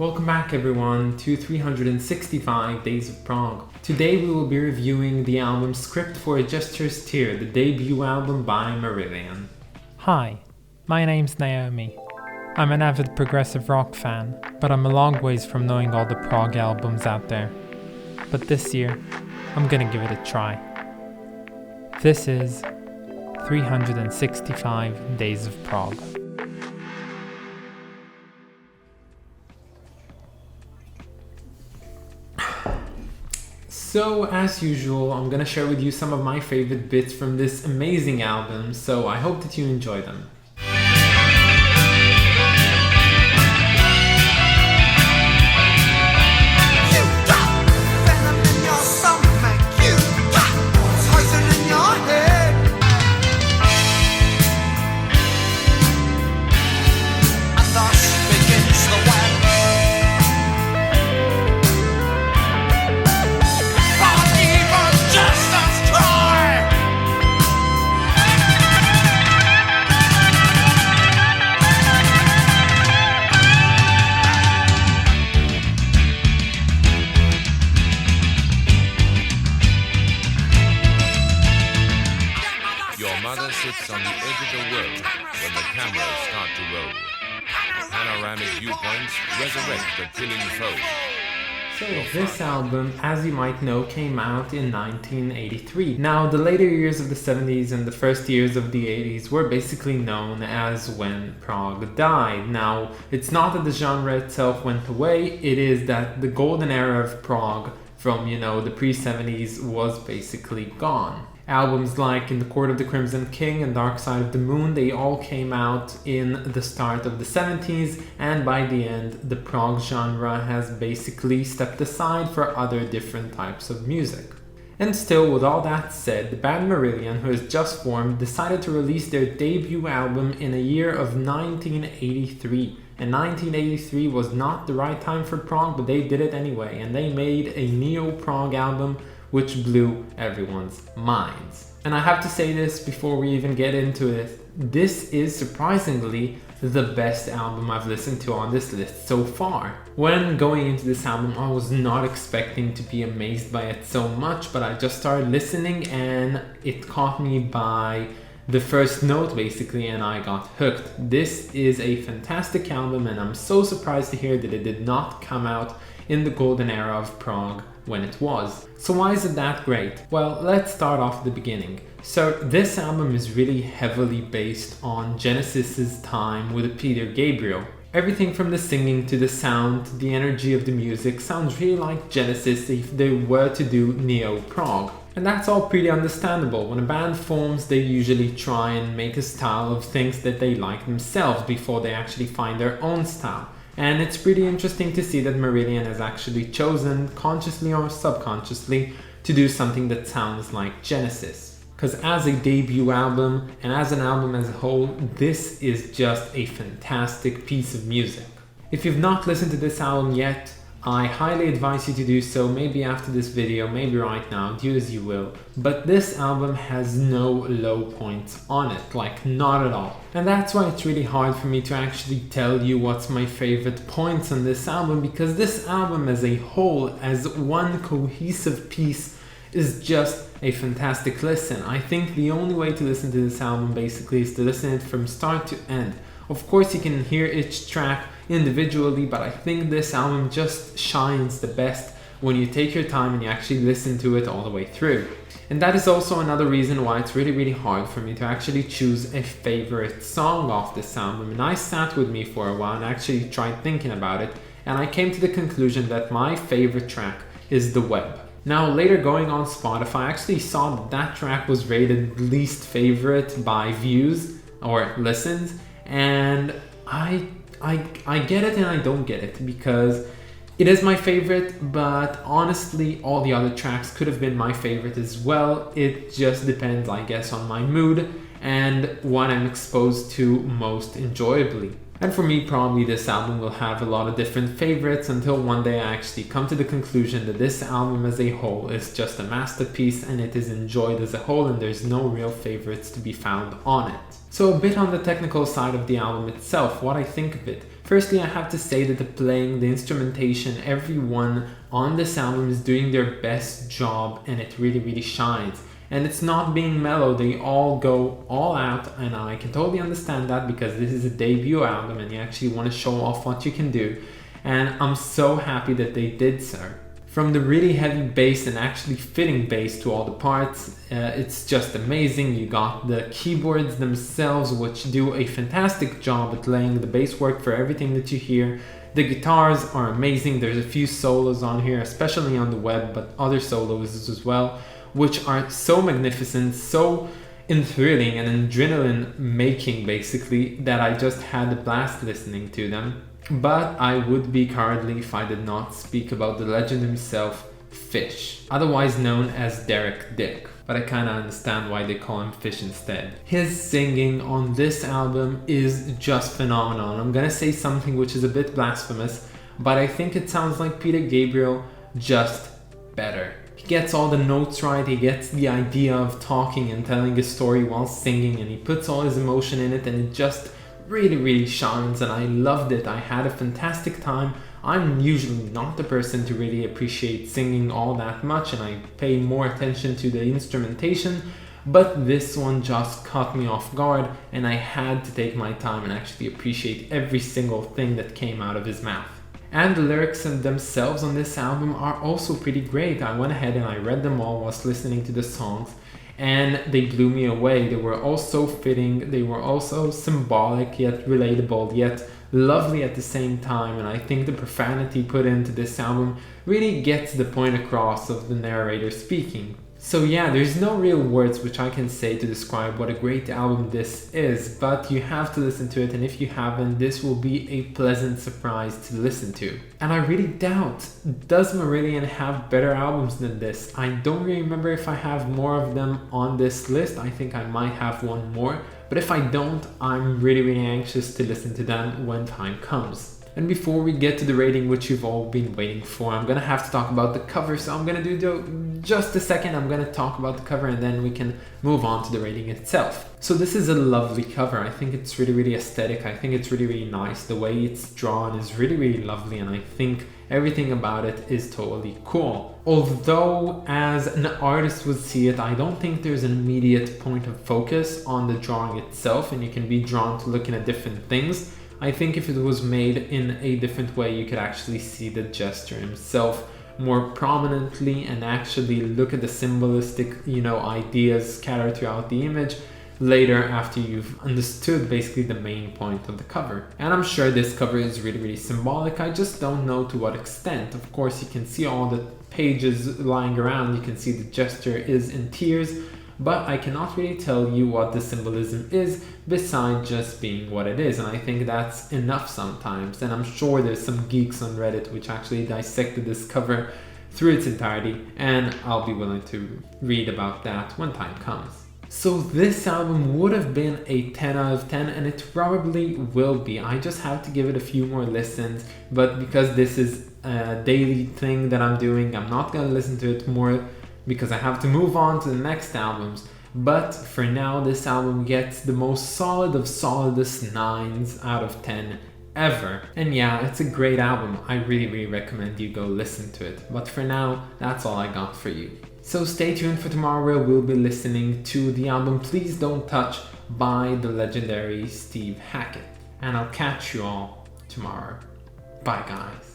Welcome back everyone to 365 Days of Prog. Today we will be reviewing the album Script for a Jester's Tear, the debut album by Marillion. Hi, my name's Naomi. I'm an avid progressive rock fan, but I'm a long ways from knowing all the prog albums out there. But this year, I'm gonna give it a try. This is 365 Days of Prog. So as usual, I'm gonna share with you some of my favorite bits from this amazing album, so I hope that you enjoy them. Sits on the edge of the world when the cameras start to roll. Panoramic viewpoints resurrect the killing foe. So this album, as you might know, came out in 1983. Now, the later years of the 70s and the first years of the 80s were basically known as when prog died. Now, it's not that the genre itself went away, it is that the golden era of prog from, the pre-70s was basically gone. Albums like In the Court of the Crimson King and Dark Side of the Moon, they all came out in the start of the 70s, and by the end, the prog genre has basically stepped aside for other different types of music. And still, with all that said, the band Marillion, who has just formed, decided to release their debut album in a year of 1983. And 1983 was not the right time for prog, but they did it anyway, and they made a neo-prog album which blew everyone's minds. And I have to say this before we even get into it, this is surprisingly the best album I've listened to on this list so far. When going into this album, I was not expecting to be amazed by it so much, but I just started listening and it caught me by the first note basically, and I got hooked. This is a fantastic album, and I'm so surprised to hear that it did not come out in the golden era of prog when it was. So why is it that great? Well, let's start off at the beginning. So this album is really heavily based on Genesis's time with Peter Gabriel. Everything from the singing to the sound to the energy of the music sounds really like Genesis if they were to do neo-prog. And that's all pretty understandable. When a band forms, they usually try and make a style of things that they like themselves before they actually find their own style. And it's pretty interesting to see that Marillion has actually chosen, consciously or subconsciously, to do something that sounds like Genesis. Because as a debut album, and as an album as a whole, this is just a fantastic piece of music. If you've not listened to this album yet, I highly advise you to do so, maybe after this video, maybe right now, do as you will. But this album has no low points on it, like not at all. And that's why it's really hard for me to actually tell you what's my favorite points on this album, because this album as a whole, as one cohesive piece, is just a fantastic listen. I think the only way to listen to this album basically is to listen it from start to end. Of course you can hear each track individually, but I think this album just shines the best when you take your time and you actually listen to it all the way through. And that is also another reason why it's really hard for me to actually choose a favorite song off this album. And I sat with me for a while and actually tried thinking about it, and I came to the conclusion that my favorite track is The Web. Now later, going on Spotify, I actually saw that track was rated least favorite by views or listens, and I get it and I don't get it, because it is my favorite, but honestly all the other tracks could have been my favorite as well. It just depends, I guess, on my mood and what I'm exposed to most enjoyably. And for me, probably this album will have a lot of different favorites until one day I actually come to the conclusion that this album as a whole is just a masterpiece and it is enjoyed as a whole and there's no real favorites to be found on it. So a bit on the technical side of the album itself, what I think of it. Firstly, I have to say that the playing, the instrumentation, everyone on this album is doing their best job, and it really shines. And it's not being mellow, they all go all out, and I can totally understand that because this is a debut album and you actually want to show off what you can do. And I'm so happy that they did so. From the really heavy bass and actually fitting bass to all the parts, it's just amazing. You got the keyboards themselves, which do a fantastic job at laying the bass work for everything that you hear. The guitars are amazing. There's a few solos on here, especially on the web, but other solos as well, which are so magnificent, so enthralling and adrenaline making basically, that I just had a blast listening to them. But I would be cowardly if I did not speak about the legend himself, Fish, otherwise known as Derek Dick, but I kinda understand why they call him Fish instead. His singing on this album is just phenomenal. I'm gonna say something which is a bit blasphemous, but I think it sounds like Peter Gabriel, just better. He gets all the notes right, he gets the idea of talking and telling a story while singing, and he puts all his emotion in it, and it just really shines, and I loved it. I had a fantastic time. I'm usually not the person to really appreciate singing all that much, and I pay more attention to the instrumentation, but this one just caught me off guard, and I had to take my time and actually appreciate every single thing that came out of his mouth. And the lyrics themselves on this album are also pretty great. I went ahead and I read them all whilst listening to the songs, and they blew me away. They were all so fitting, they were also symbolic yet relatable, yet lovely at the same time, and I think the profanity put into this album really gets the point across of the narrator speaking. So yeah, there's no real words which I can say to describe what a great album this is, but you have to listen to it, and if you haven't, this will be a pleasant surprise to listen to. And I really doubt, does Marillion have better albums than this? I don't really remember if I have more of them on this list. I think I might have one more, but if I don't, I'm really anxious to listen to them when time comes. And before we get to the rating, which you've all been waiting for, I'm gonna have to talk about the cover, so I'm gonna do just a second. I'm gonna talk about the cover and then we can move on to the rating itself. So this is a lovely cover. I think it's really aesthetic. I think it's really nice. The way it's drawn is really lovely, and I think everything about it is totally cool. Although as an artist would see it, I don't think there's an immediate point of focus on the drawing itself, and you can be drawn to looking at different things. I think if it was made in a different way, you could actually see the Jester himself more prominently and actually look at the symbolistic, ideas scattered throughout the image later after you've understood basically the main point of the cover. And I'm sure this cover is really symbolic. I just don't know to what extent. Of course, you can see all the pages lying around. You can see the Jester is in tears, but I cannot really tell you what the symbolism is besides just being what it is, and I think that's enough sometimes. And I'm sure there's some geeks on Reddit which actually dissected this cover through its entirety, and I'll be willing to read about that when time comes. So this album would have been a 10 out of 10, and it probably will be. I just have to give it a few more listens, but because this is a daily thing that I'm doing, I'm not gonna listen to it more because I have to move on to the next albums. But for now, this album gets the most solid of solidest 9s out of 10 ever. And yeah, it's a great album. I really recommend you go listen to it. But for now, that's all I got for you. So stay tuned for tomorrow where we'll be listening to the album Please Don't Touch by the legendary Steve Hackett. And I'll catch you all tomorrow. Bye guys.